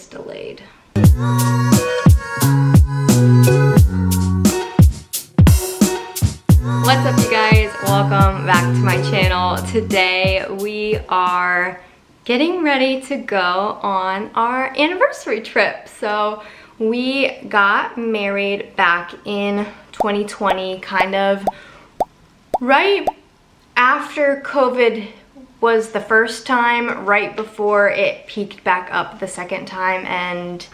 just delayed. What's up, you guys? Welcome back to my channel. Today we are getting ready to go on our anniversary trip. So we got married back in 2020, kind of right after COVID was the first time, right before it peaked back up the second time. And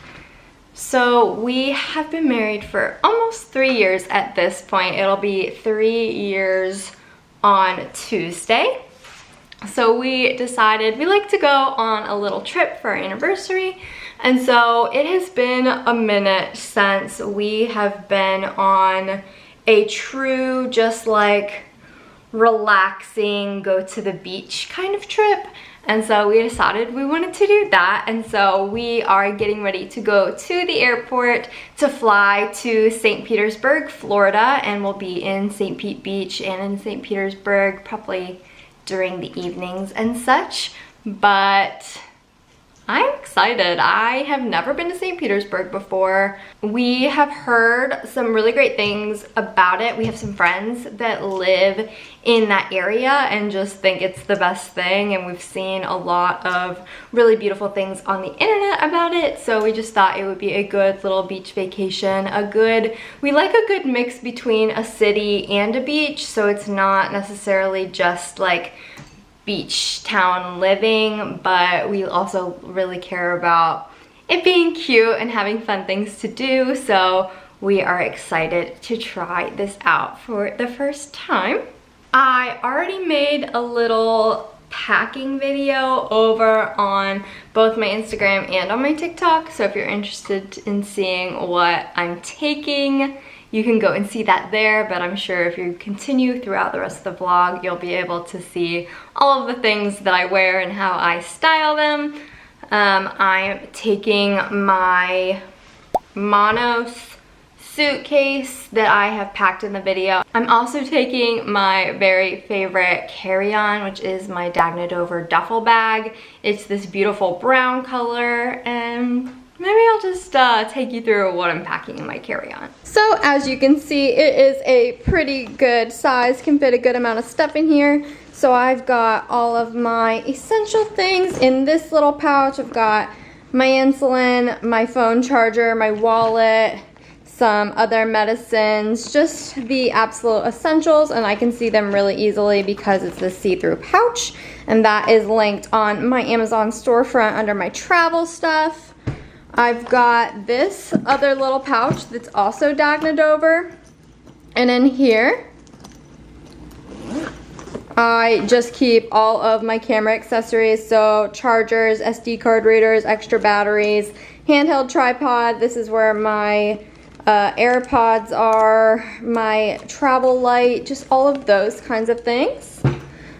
so we have been married for almost 3 years at this point. It'll be 3 years on Tuesday. So we decided we like to go on a little trip for our anniversary. And so it has been a minute since we have been on a true, just like relaxing, go to the beach kind of trip. And so we decided we wanted to do that. And so we are getting ready to go to the airport to fly to St. Petersburg, Florida. And we'll be in St. Pete Beach and in St. Petersburg probably during the evenings and such. But I'm excited. I have never been to St. Petersburg before. We have heard some really great things about it. We have some friends that live in that area and just think it's the best thing, and we've seen a lot of really beautiful things on the internet about it. So we just thought it would be a good little beach vacation. We like a good mix between a city and a beach, so it's not necessarily just like beach town living, but we also really care about it being cute and having fun things to do. So we are excited to try this out for the first time. I already made a little packing video over on both my Instagram and on my TikTok. So if you're interested in seeing what I'm taking, you can go and see that there, but I'm sure if you continue throughout the rest of the vlog, you'll be able to see all of the things that I wear and how I style them. I'm taking my Monos suitcase that I have packed in the video. I'm also taking my very favorite carry-on, which is my Dagnadover duffel bag. It's this beautiful brown color, and maybe I'll just take you through what I'm packing in my carry-on. So as you can see, it is a pretty good size, can fit a good amount of stuff in here. So I've got all of my essential things in this little pouch. I've got my insulin, my phone charger, my wallet, some other medicines, just the absolute essentials, and I can see them really easily because it's the see-through pouch, and that is linked on my Amazon storefront under my travel stuff. I've got this other little pouch that's also Dagnadover, and in here I just keep all of my camera accessories, so chargers, SD card readers, extra batteries, handheld tripod. This is where my AirPods are, my travel light, just all of those kinds of things.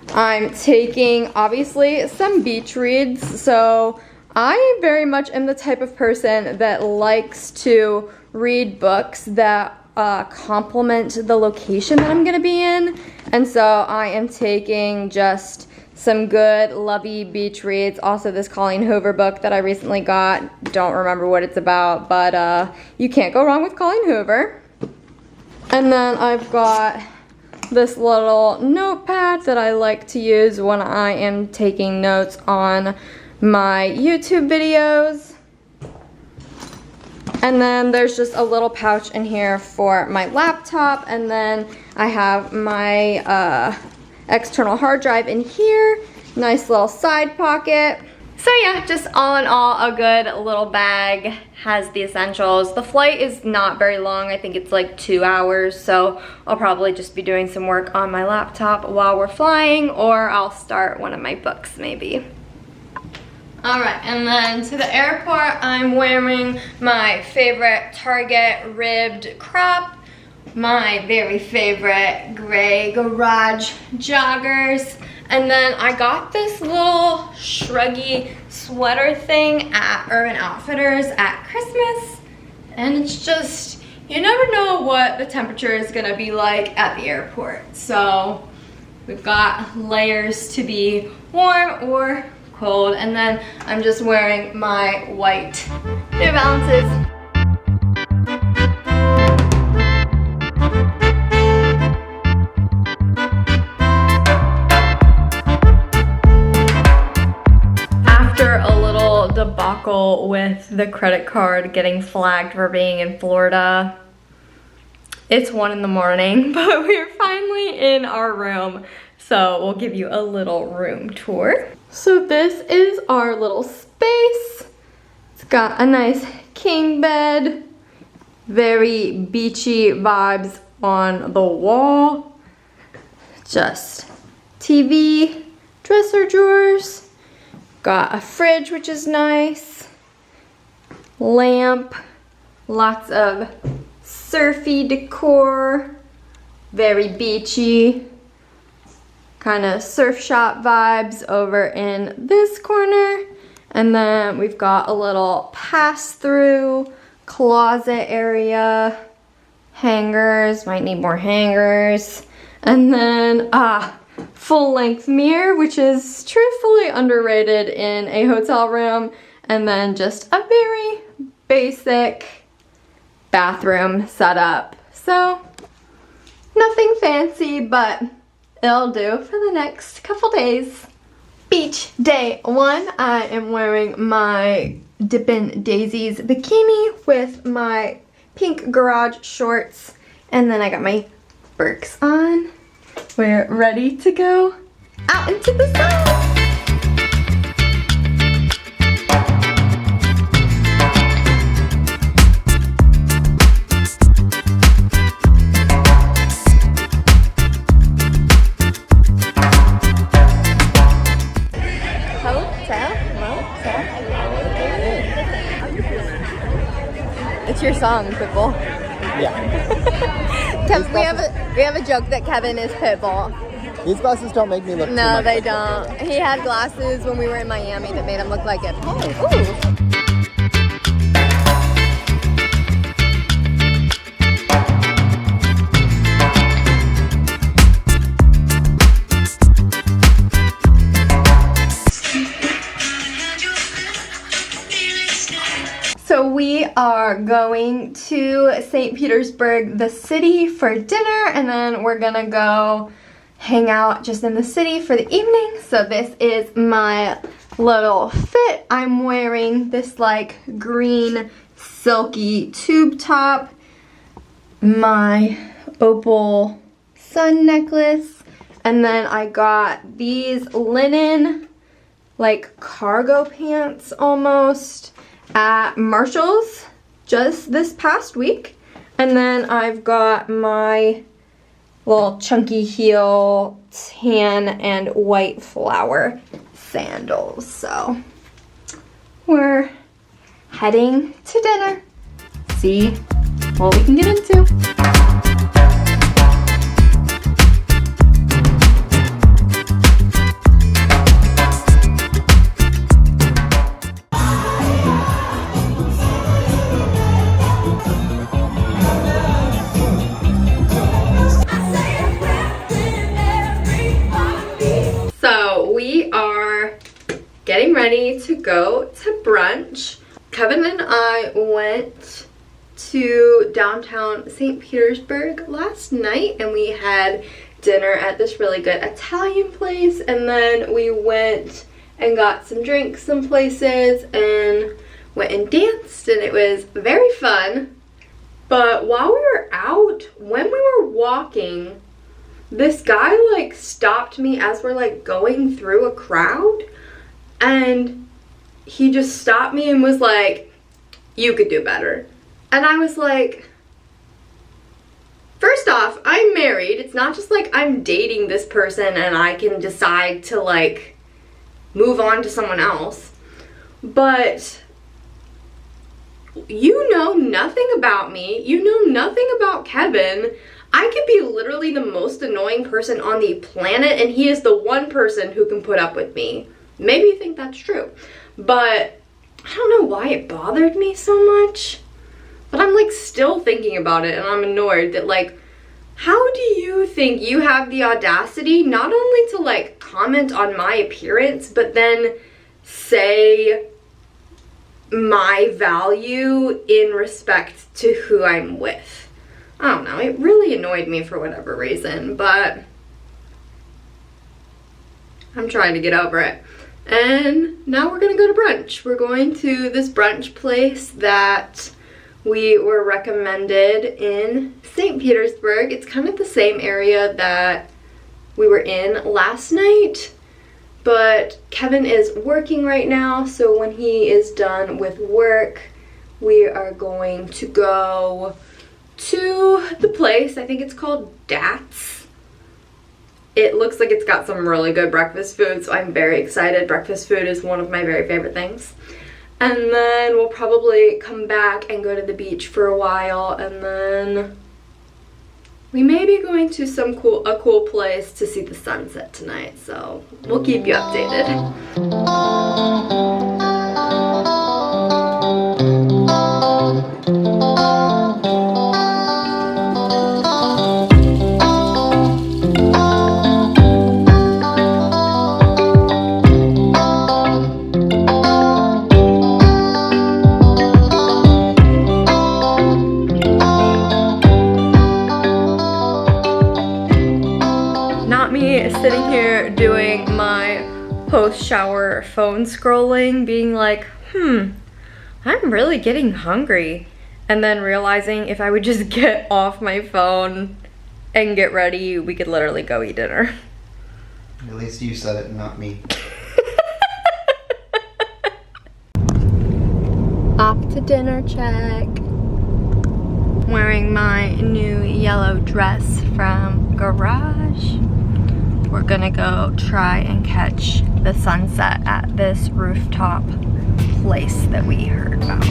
I'm taking obviously some beach reads, so I very much am the type of person that likes to read books that complement the location that I'm gonna be in, and so I am taking just some good lovey beach reads. Also this Colleen Hoover book that I recently got, don't remember what it's about, but you can't go wrong with Colleen Hoover. And then I've got this little notepad that I like to use when I am taking notes on my YouTube videos. And then there's just a little pouch in here for my laptop, and then I have my external hard drive in here. Nice little side pocket. So yeah, just all in all, a good little bag. Has the essentials. The flight is not very long. I think it's like 2 hours, so I'll probably just be doing some work on my laptop while we're flying, or I'll start one of my books maybe. Alright, and then to the airport, I'm wearing my favorite Target ribbed crop, my very favorite gray garage joggers, and then I got this little shruggy sweater thing at Urban Outfitters at Christmas, and it's just, you never know what the temperature is gonna be like at the airport, so we've got layers to be warm or cold. And then I'm just wearing my white New Balances. After a little debacle with the credit card getting flagged for being in Florida, it's 1 in the morning, but we're finally in our room. So we'll give you a little room tour. So this is our little space. It's got a nice king bed, very beachy vibes on the wall. Just TV, dresser drawers, got a fridge which is nice, lamp, lots of surfy decor, very beachy, kind of surf shop vibes over in this corner. And then we've got a little pass-through closet area, hangers, might need more hangers. And then full-length mirror, which is truthfully underrated in a hotel room. And then just a very basic bathroom setup. So nothing fancy, but it'll do for the next couple days. Beach day 1, I am wearing my Dippin' Daisies bikini with my pink garage shorts, and then I got my Birks on. We're ready to go out into the sun. It's your song, Pitbull. Yeah. We have a joke that Kevin is Pitbull. These glasses don't make me look too No, much they like don't. Pitbull. He had glasses when we were in Miami that made him look like it. Oh, ooh. So we are going to St. Petersburg, the city, for dinner, and then we're gonna go hang out just in the city for the evening. So this is my little fit. I'm wearing this like green silky tube top, my opal sun necklace, and then I got these linen like cargo pants almost at Marshall's just this past week. And then I've got my little chunky heel tan and white flower sandals. So we're heading to dinner. See what we can get into. Getting ready to go to brunch. Kevin and I went to downtown St. Petersburg last night and we had dinner at this really good Italian place, and then we went and got some drinks some places and went and danced, and it was very fun. But while we were out, when we were walking, this guy like stopped me as we're like going through a crowd. And he just stopped me and was like, "You could do better." And I was like, first off, I'm married. It's not just like I'm dating this person and I can decide to like move on to someone else. But you know nothing about me. You know nothing about Kevin. I could be literally the most annoying person on the planet, and he is the one person who can put up with me. Maybe you think that's true, but I don't know why it bothered me so much. But I'm like still thinking about it, and I'm annoyed that like, how do you think you have the audacity not only to like comment on my appearance, but then say my value in respect to who I'm with. I don't know, it really annoyed me for whatever reason, but I'm trying to get over it. And now we're gonna go to brunch. We're going to this brunch place that we were recommended in St. Petersburg. It's kind of the same area that we were in last night, but Kevin is working right now, so when he is done with work, we are going to go to the place. I think it's called Dats. It looks like it's got some really good breakfast food, so I'm very excited. Breakfast food is one of my very favorite things. And then we'll probably come back and go to the beach for a while, and then we may be going to a cool place to see the sunset tonight, so we'll keep you updated. Sitting here doing my post-shower phone scrolling, being like, I'm really getting hungry. And then realizing if I would just get off my phone and get ready, we could literally go eat dinner. At least you said it, not me. Off to dinner, check. Wearing my new yellow dress from Garage. We're gonna go try and catch the sunset at this rooftop place that we heard about.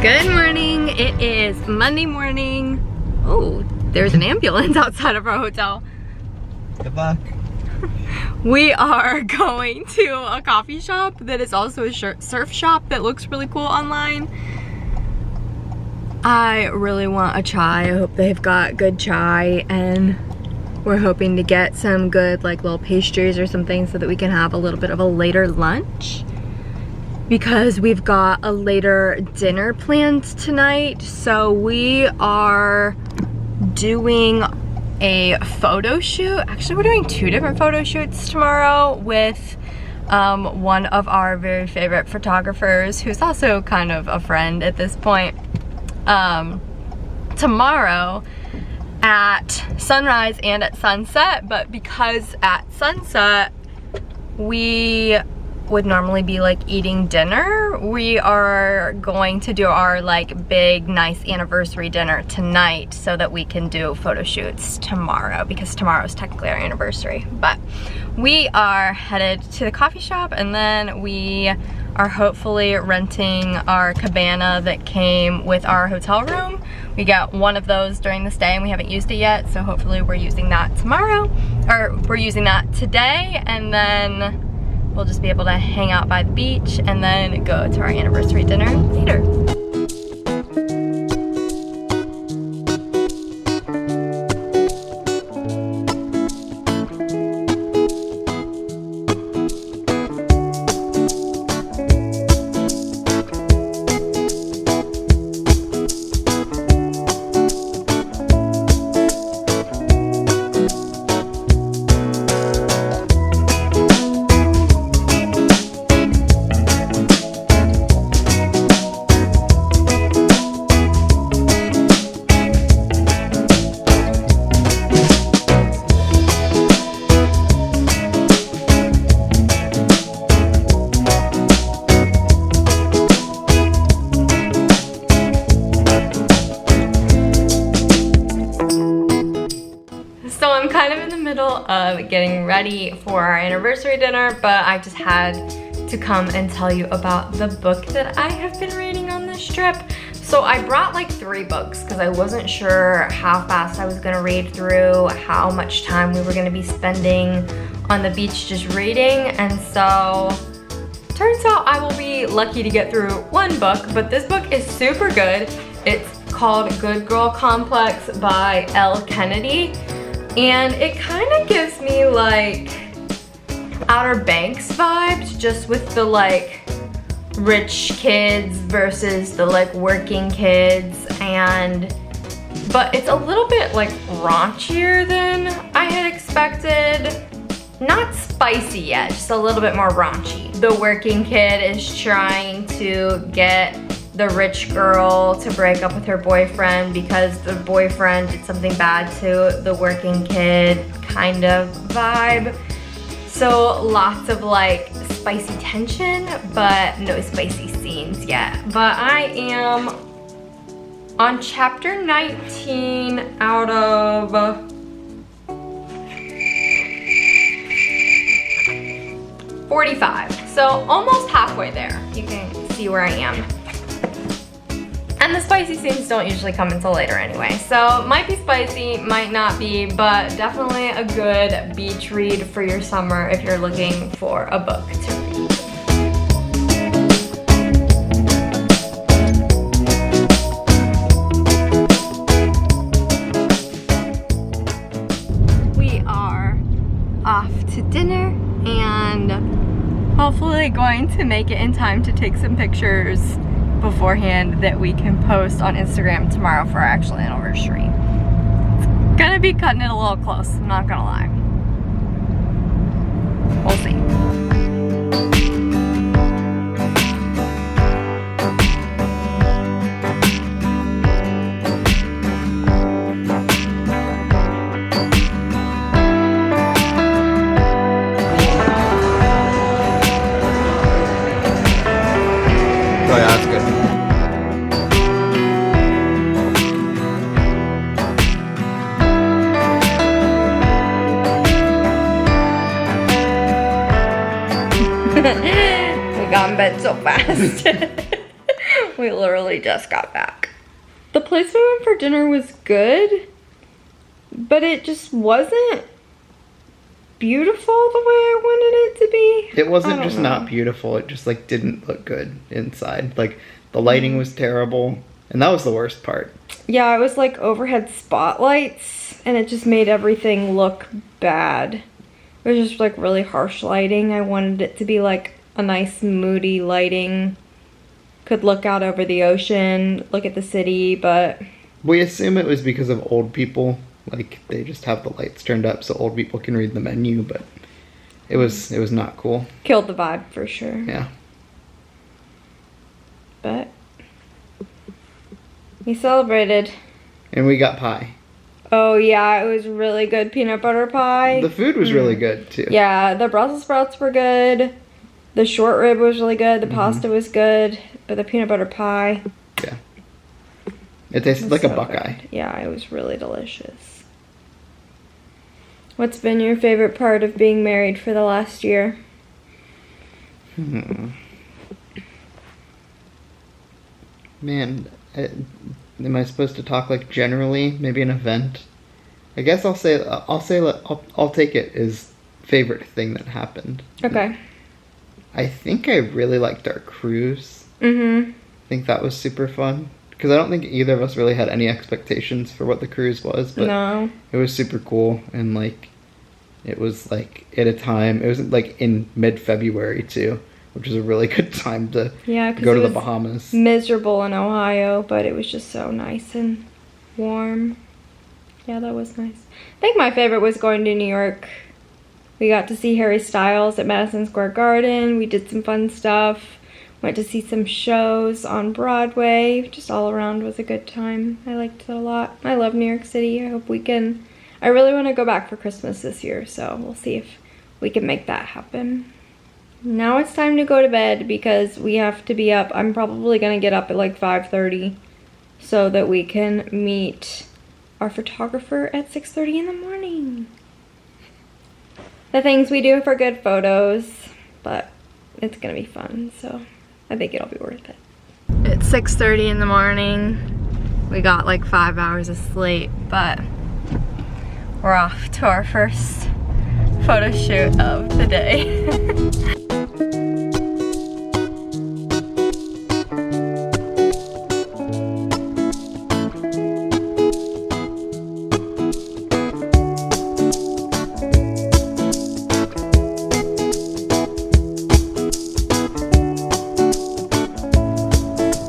Good morning. It is Monday morning. Oh, there's an ambulance outside of our hotel. Good luck. We are going to a coffee shop that is also a surf shop that looks really cool online. I really want a chai. I hope they've got good chai, and we're hoping to get some good like little pastries or something so that we can have a little bit of a later lunch, because we've got a later dinner planned tonight. So we are doing a photo shoot. Actually, we're doing 2 different photo shoots tomorrow with one of our very favorite photographers, who's also kind of a friend at this point. Tomorrow at sunrise and at sunset, but because at sunset we would normally be like eating dinner, we are going to do our like big nice anniversary dinner tonight so that we can do photo shoots tomorrow, because tomorrow is technically our anniversary. But we are headed to the coffee shop, and then we are hopefully renting our cabana that came with our hotel room. We got one of those during this day and we haven't used it yet, so hopefully we're using that tomorrow, or we're using that today, and then we'll just be able to hang out by the beach and then go to our anniversary dinner later. kind of in the middle of getting ready for our anniversary dinner, but I just had to come and tell you about the book that I have been reading on this trip. So I brought like 3 books because I wasn't sure how fast I was gonna read through, how much time we were gonna be spending on the beach just reading, and so turns out I will be lucky to get through 1 book, but this book is super good. It's called Good Girl Complex by Elle Kennedy, and it kind of gives me like Outer Banks vibes, just with the like rich kids versus the like working kids, but it's a little bit like raunchier than I had expected. Not spicy yet, just a little bit more raunchy. The working kid is trying to get the rich girl to break up with her boyfriend because the boyfriend did something bad to the working kid kind of vibe. So lots of like spicy tension, but no spicy scenes yet. But I am on chapter 19 out of 45. So almost halfway there. You can see where I am. And the spicy scenes don't usually come until later anyway. So might be spicy, might not be, but definitely a good beach read for your summer if you're looking for a book to read. We are off to dinner and hopefully going to make it in time to take some pictures beforehand that we can post on Instagram tomorrow for our actual anniversary. It's gonna be cutting it a little close, I'm not gonna lie. We'll see. Oh yeah, that's good. We got in bed so fast. We literally just got back. The place we went for dinner was good, but it just wasn't beautiful the way I wanted it to be. It wasn't just not beautiful, it just like didn't look good inside. Like the lighting was terrible, and that was the worst part. Yeah, it was like overhead spotlights, and it just made everything look bad. It was just like really harsh lighting. I wanted it to be like a nice moody lighting. Could look out over the ocean, look at the city, but... We assume it was because of old people. Like, they just have the lights turned up so old people can read the menu, but it was not cool. Killed the vibe for sure. Yeah. But we celebrated. And we got pie. Oh yeah, it was really good peanut butter pie. The food was really good too. Yeah, the Brussels sprouts were good. The short rib was really good. The pasta was good. But the peanut butter pie. Yeah. It tasted like a Buckeye. Good. Yeah, it was really delicious. What's been your favorite part of being married for the last year? Man, am I supposed to talk like generally? Maybe an event? I guess I'll take it as favorite thing that happened. Okay. I think I really liked our cruise. I think that was super fun. Because I don't think either of us really had any expectations for what the cruise was. But no. It was super cool. And like, it was like at a time, it was like in mid-February too. Which was a really good time to go to the Bahamas. Miserable in Ohio, but it was just so nice and warm. Yeah, that was nice. I think my favorite was going to New York. We got to see Harry Styles at Madison Square Garden. We did some fun stuff. Went to see some shows on Broadway. Just all around was a good time. I liked it a lot. I love New York City. I hope we can. I really want to go back for Christmas this year, so we'll see if we can make that happen. Now it's time to go to bed because we have to be up. I'm probably going to get up at like 5:30 so that we can meet our photographer at 6:30 in the morning. the things we do for good photos, but it's gonna be fun, so I think it'll be worth it. It's 6:30 in the morning. We got like 5 hours of sleep, but we're off to our first photo shoot of the day.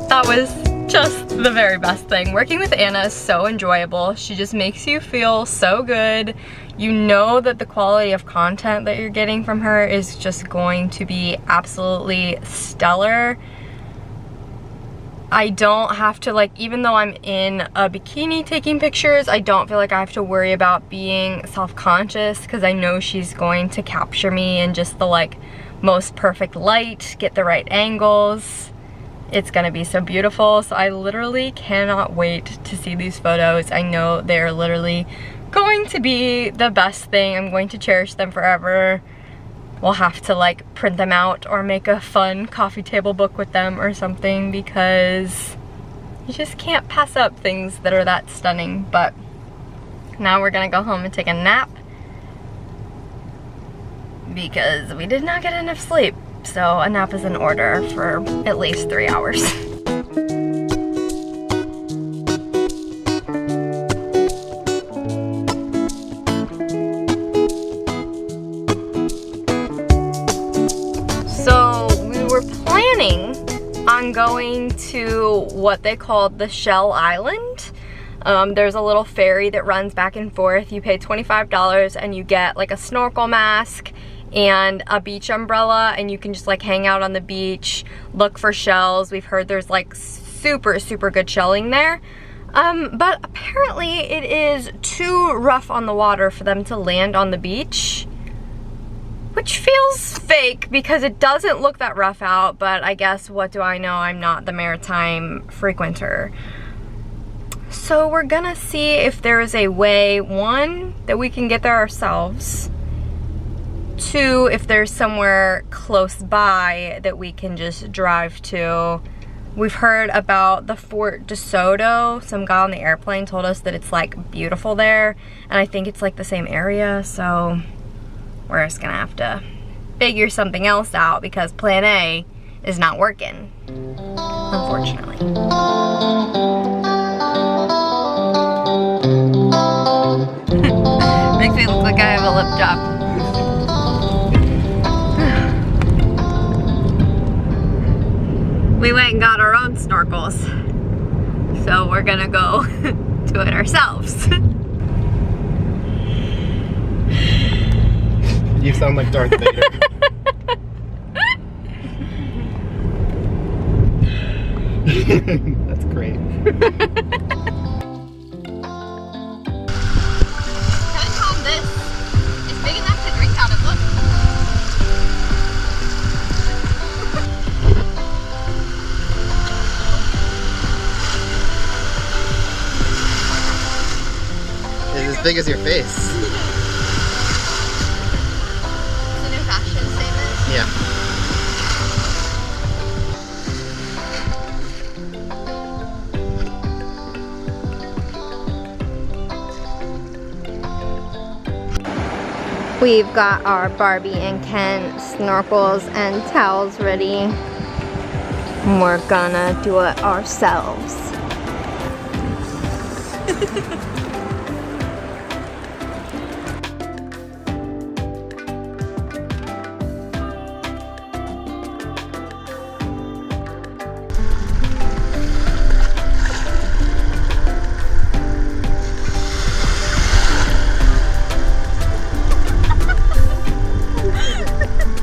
That was just the very best thing. Working with Anna is so enjoyable. She just makes you feel so good. You know that the quality of content that you're getting from her is just going to be absolutely stellar. I don't have to, like, even though I'm in a bikini taking pictures, I don't feel like I have to worry about being self-conscious because I know she's going to capture me in just the like most perfect light, get the right angles. It's gonna be so beautiful. So I literally cannot wait to see these photos. I know they're literally going to be the best thing. I'm going to cherish them forever. We'll have to like print them out or make a fun coffee table book with them or something, because you just can't pass up things that are that stunning. But now we're gonna go home and take a nap because we did not get enough sleep. So a nap is in order for at least 3 hours. So we were planning on going to what they called the Shell Island. There's a little ferry that runs back and forth. You pay $25 and you get like a snorkel mask and a beach umbrella, and you can just like hang out on the beach, look for shells. We've heard there's like super good shelling there. But apparently it is too rough on the water for them to land on the beach, which feels fake because it doesn't look that rough out, but I guess what do I know? I'm not the maritime frequenter. So we're gonna see if there is a way, one, that we can get there ourselves, two, if there's somewhere close by that we can just drive to. We've heard about the Fort DeSoto. Some guy on the airplane told us that it's like beautiful there, and I think it's like the same area, so we're just gonna have to figure something else out because plan A is not working, unfortunately. Makes me look like I have a lip job. We went and got our own snorkels, so we're gonna go do it ourselves. You sound like Darth Vader. That's great. Can I call this? It's big enough to drink out of. Look. It's as big as your face. It's a new fashion statement. Yeah. We've got our Barbie and Ken snorkels and towels ready. And we're gonna do it ourselves.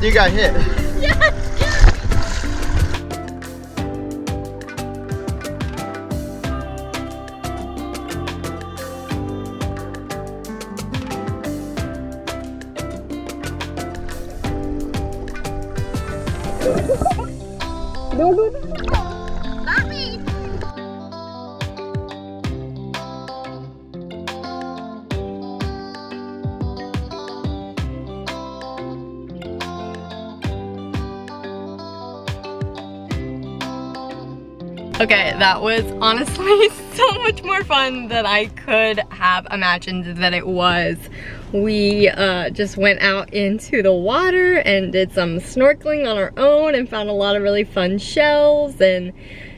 You got hit. Not me. Okay, that was honestly so much more fun than I could have imagined that it was. We just went out into the water and did some snorkeling on our own and found a lot of really fun shells and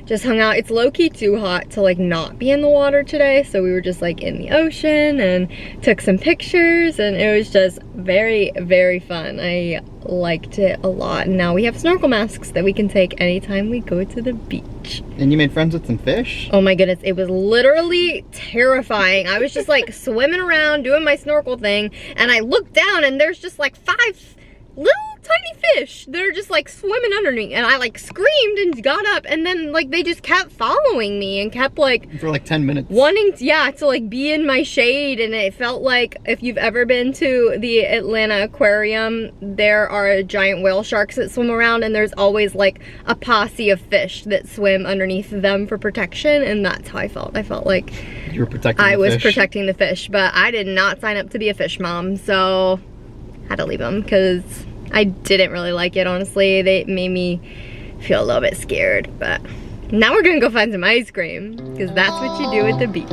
just hung out. It's low-key too hot to like not be in the water today, so we were just like in the ocean and took some pictures, and it was just very, very fun. I liked it a lot. And now we have snorkel masks that we can take anytime we go to the beach. And you made friends with some fish? Oh my goodness, it was literally terrifying. I was just like swimming around doing my snorkel thing, and I looked down and there's just like 5 little tiny fish that are just like swimming underneath, and I like screamed and got up, and then like they just kept following me and kept like for like 10 minutes wanting to, yeah, to like be in my shade. And it felt like, if you've ever been to the Atlanta aquarium, there are giant whale sharks that swim around, and there's always like a posse of fish that swim underneath them for protection, and that's how I felt. I felt like you were protecting I the was fish. protecting the fish, but I did not sign up to be a fish mom, so had to leave them because I didn't really like it, honestly. They made me feel a little bit scared, but now we're gonna go find some ice cream because that's what you do at the beach.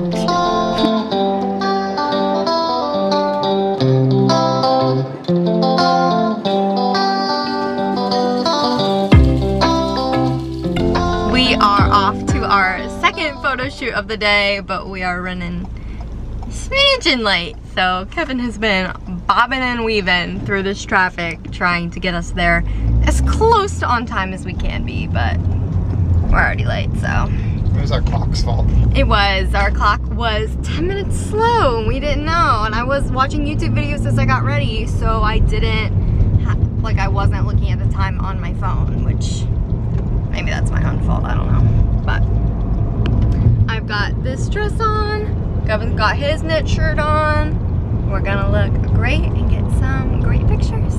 We are off to our second photo shoot of the day, but we are running smidgen late. So Kevin has been bobbing and weaving through this traffic trying to get us there as close to on time as we can be, but we're already late, so. It was our clock's fault. It was. Our clock was 10 minutes slow and we didn't know, and I was watching YouTube videos as I got ready, so I didn't, like I wasn't looking at the time on my phone, which maybe that's my own fault, I don't know. But I've got this dress on. Kevin's got his knit shirt on. We're gonna look great and get some great pictures.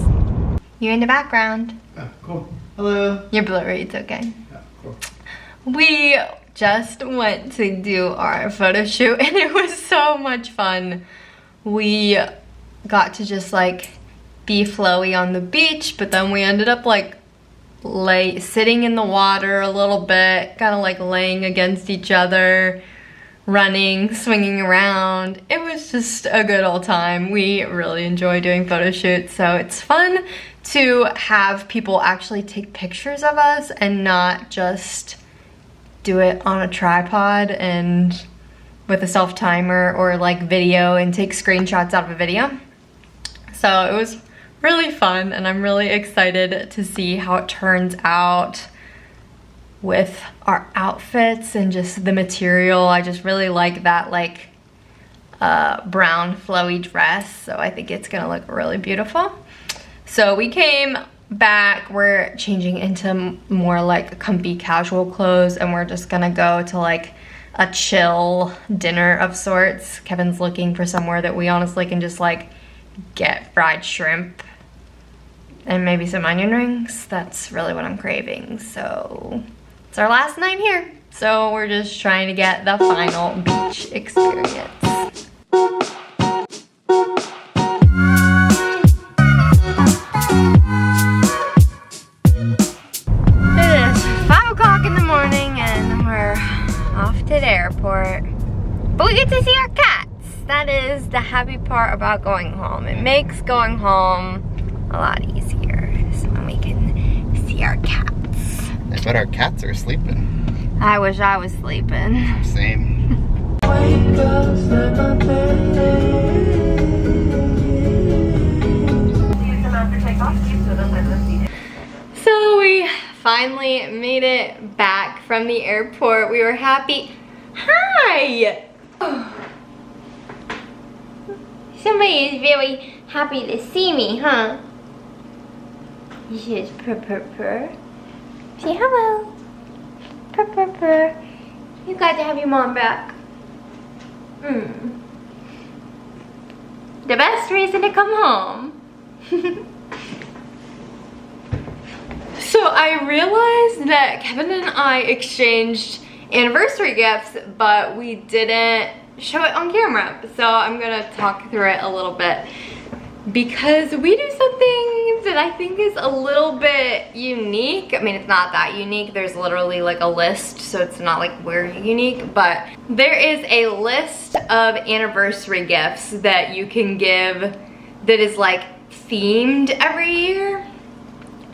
You're in the background. Oh, cool. Hello. You're blurry, it's okay. Oh, cool. We just went to do our photo shoot and it was so much fun. We got to just like be flowy on the beach, but then we ended up like sitting in the water a little bit, kind of like laying against each other, running, swinging around. It was just a good old time. We really enjoy doing photo shoots, so it's fun to have people actually take pictures of us and not just do it on a tripod and with a self timer or like video and take screenshots out of a video. So it was really fun, and I'm really excited to see how it turns out with our outfits and just the material. I just really like that like brown flowy dress, so I think it's gonna look really beautiful. So we came back, we're changing into more like comfy casual clothes, and we're just gonna go to like a chill dinner of sorts. Kevin's looking for somewhere that we honestly can just like get fried shrimp and maybe some onion rings. That's really what I'm craving. So it's our last night here, so we're just trying to get the final beach experience. It is 5 o'clock in the morning and we're off to the airport. But we get to see our cats. That is the happy part about going home. It makes going home a lot easier, so when we can see our cats. I bet our cats are sleeping. I wish I was sleeping. Same. So we finally made it back from the airport. We were happy. Hi! Somebody is very happy to see me, huh? He says purr purr purr. Say hello. Purr purr purr. You got to have your mom back. The best reason to come home. So I realized that Kevin and I exchanged anniversary gifts, but we didn't show it on camera. So I'm gonna talk through it a little bit. because we do something that I think is a little bit unique. I mean, it's not that unique. There's literally like a list, so it's not like we're unique, but there is a list of anniversary gifts that you can give that is like themed every year.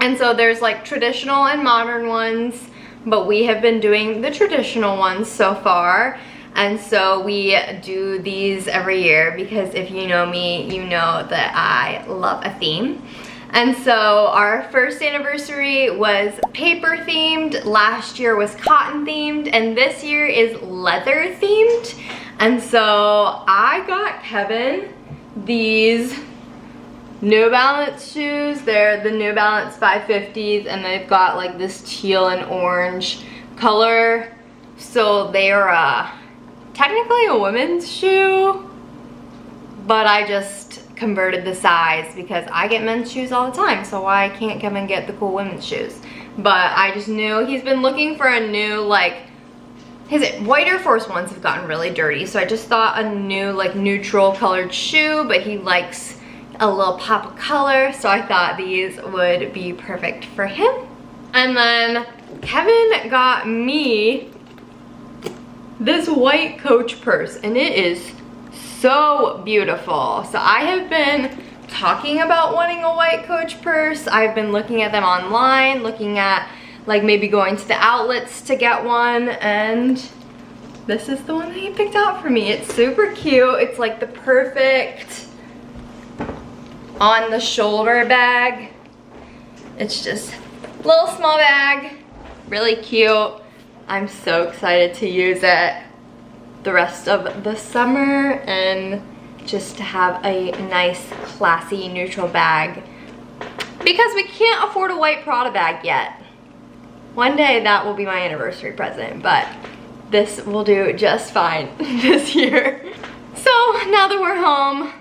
And so there's like traditional and modern ones, but we have been doing the traditional ones so far. And so we do these every year because if you know me, you know that I love a theme. And so our first anniversary was paper themed, last year was cotton themed, and this year is leather themed. And so I got Kevin these New Balance shoes. They're the New Balance 550s, and they've got like this teal and orange color. So they're technically a women's shoe, but I just converted the size because I get men's shoes all the time, so why can't Kevin get the cool women's shoes? But I just knew he's been looking for a new, like, his white Air Force ones have gotten really dirty, so I just thought a new like neutral colored shoe, but he likes a little pop of color, so I thought these would be perfect for him. And then Kevin got me this white Coach purse, and it is so beautiful. So I have been talking about wanting a white Coach purse. I've been looking at them online, looking at like maybe going to the outlets to get one, and this is the one that he picked out for me. It's super cute. It's like the perfect on the shoulder bag. It's just a little small bag, really cute. I'm so excited to use it the rest of the summer and just to have a nice, classy, neutral bag because we can't afford a white Prada bag yet. One day that will be my anniversary present, but this will do just fine this year. So now that we're home,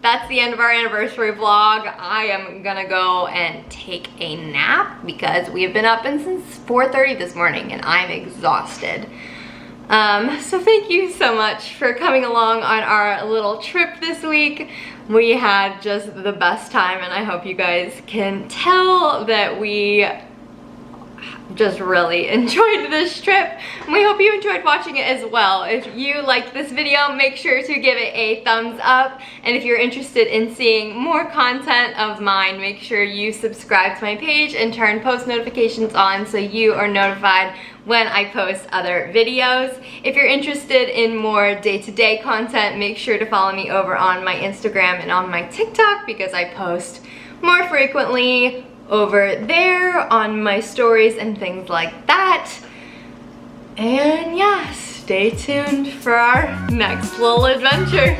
that's the end of our anniversary vlog. I am gonna go and take a nap because we have been up since 4:30 this morning and I'm exhausted. So thank you so much for coming along on our little trip this week. We had just the best time, and I hope you guys can tell that we just really enjoyed this trip. We hope you enjoyed watching it as well. If you liked this video, make sure to give it a thumbs up, and if you're interested in seeing more content of mine, make sure you subscribe to my page and turn post notifications on so you are notified when I post other videos. If you're interested in more day-to-day content, make sure to follow me over on my Instagram and on my TikTok because I post more frequently over there on my stories and things like that. And yeah, stay tuned for our next little adventure.